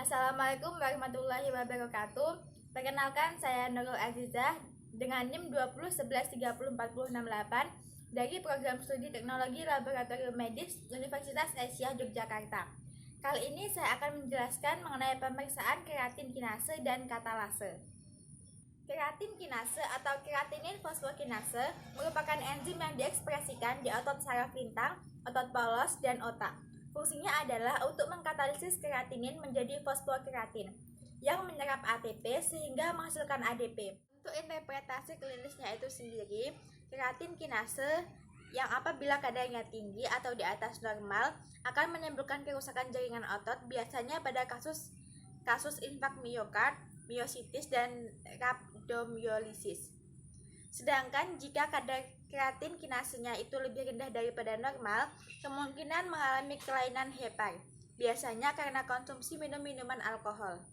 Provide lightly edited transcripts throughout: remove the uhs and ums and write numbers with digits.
Assalamualaikum warahmatullahi wabarakatuh. Perkenalkan, saya Nurul Azizah dengan NIM 2011304068 dari Program Studi Teknologi Laboratorium Medis Universitas Asia Yogyakarta. Kali ini saya akan menjelaskan mengenai pemeriksaan keratin kinase dan katalase. Keratin kinase atau keratinin fosfokinase merupakan enzim yang diekspresikan di otot saraf lintang, otot polos, dan otak. Fungsinya adalah untuk mengkatalisis keratinin menjadi fosfokeratin yang menyerap ATP sehingga menghasilkan ADP. Untuk interpretasi klinisnya itu sendiri, keratin kinase yang apabila kadarnya tinggi atau di atas normal akan menimbulkan kerusakan jaringan otot, biasanya pada kasus infak miokard, miositis, dan rhabdomyolisis. Sedangkan jika kadar keratin kinasenya itu lebih rendah daripada normal, kemungkinan mengalami kelainan hepar, biasanya karena konsumsi minuman alkohol.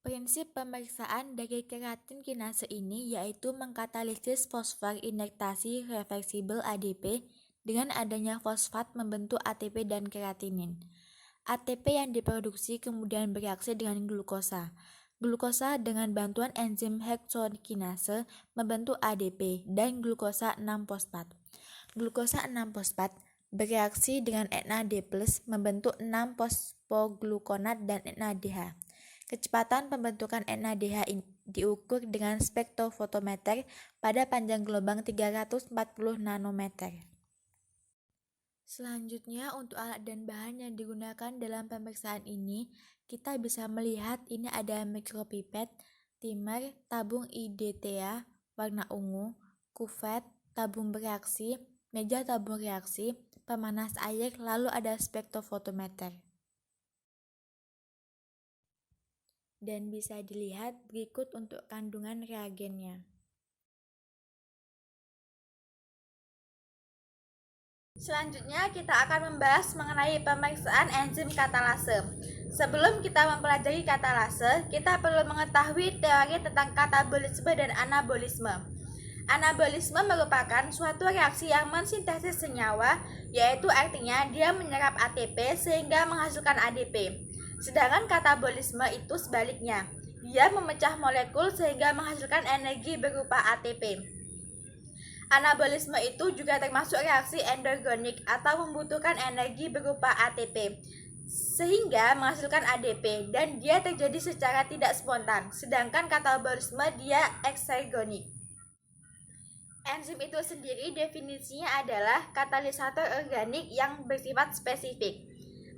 Prinsip pemeriksaan dari keratin kinase ini yaitu mengkatalisis fosfor inektasi reversibel ADP dengan adanya fosfat membentuk ATP dan keratinin. ATP yang diproduksi kemudian bereaksi dengan glukosa. Glukosa dengan bantuan enzim heksokinase membentuk ADP dan glukosa 6-fosfat. Glukosa 6-fosfat bereaksi dengan NAD+ membentuk 6-fosfoglukonat dan NADH. Kecepatan pembentukan NADH diukur dengan spektrofotometer pada panjang gelombang 340 nanometer. Selanjutnya, untuk alat dan bahan yang digunakan dalam pemeriksaan ini, kita bisa melihat ini ada mikropipet, timer, tabung IDTA warna ungu, kuvet, tabung bereaksi, meja tabung reaksi, pemanas air, lalu ada spektrofotometer. Dan bisa dilihat berikut untuk kandungan reagennya. Selanjutnya kita akan membahas mengenai pemeriksaan enzim katalase. Sebelum kita mempelajari katalase, kita perlu mengetahui teori tentang katabolisme dan anabolisme. Anabolisme merupakan suatu reaksi yang mensintesis senyawa, yaitu artinya dia menyerap ATP sehingga menghasilkan ADP. Sedangkan katabolisme itu sebaliknya, dia memecah molekul sehingga menghasilkan energi berupa ATP. Anabolisme itu juga termasuk reaksi endogenik atau membutuhkan energi berupa ATP sehingga menghasilkan ADP, dan dia terjadi secara tidak spontan. Sedangkan katabolisme dia eksergonik. Enzim itu sendiri definisinya adalah katalisator organik yang bersifat spesifik.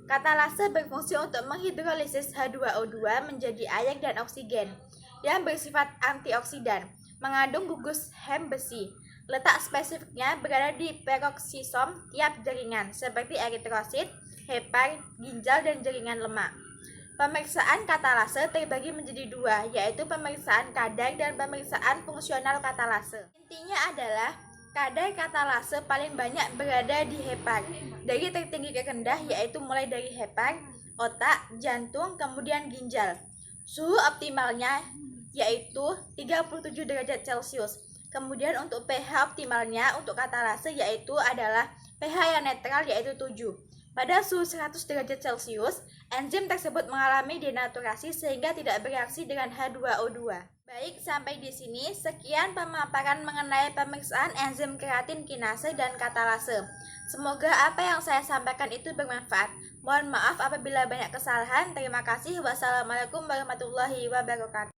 Katalase berfungsi untuk menghidrolisis H2O2 menjadi air dan oksigen yang bersifat antioksidan, mengandung gugus hem besi. Letak spesifiknya berada di peroksisom tiap jaringan, seperti eritrosit, hepar, ginjal, dan jaringan lemak. Pemeriksaan katalase terbagi menjadi dua, yaitu pemeriksaan kadar dan pemeriksaan fungsional katalase. Intinya adalah kadar katalase paling banyak berada di hepar, dari tertinggi ke rendah, yaitu mulai dari hepar, otak, jantung, kemudian ginjal. Suhu optimalnya yaitu 37 derajat Celcius. Kemudian untuk pH optimalnya untuk katalase yaitu adalah pH yang netral yaitu 7. Pada suhu 100 derajat Celcius, enzim tersebut mengalami denaturasi sehingga tidak bereaksi dengan H2O2. Baik, sampai di sini sekian pemaparan mengenai pemeriksaan enzim keratin kinase dan katalase. Semoga apa yang saya sampaikan itu bermanfaat. Mohon maaf apabila banyak kesalahan. Terima kasih. Wassalamualaikum warahmatullahi wabarakatuh.